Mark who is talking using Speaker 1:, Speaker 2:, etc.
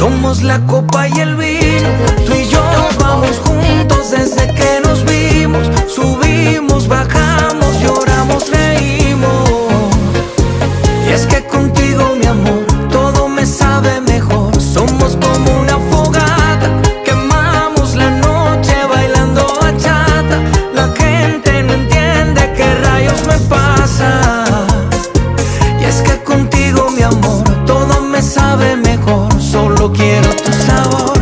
Speaker 1: Somos la copa y el vino, tú y yo vamos juntos desde que nos vimos. Subimos, bajamos, lloramos, reímos. Y es que contigo, mi amor, todo me sabe mejor. Somos como una fogata, quemamos la noche bailando bachata. La gente no entiende qué rayos me pasa. Y es que contigo, mi amor, todo me sabe mejor. Solo quiero tu sabor.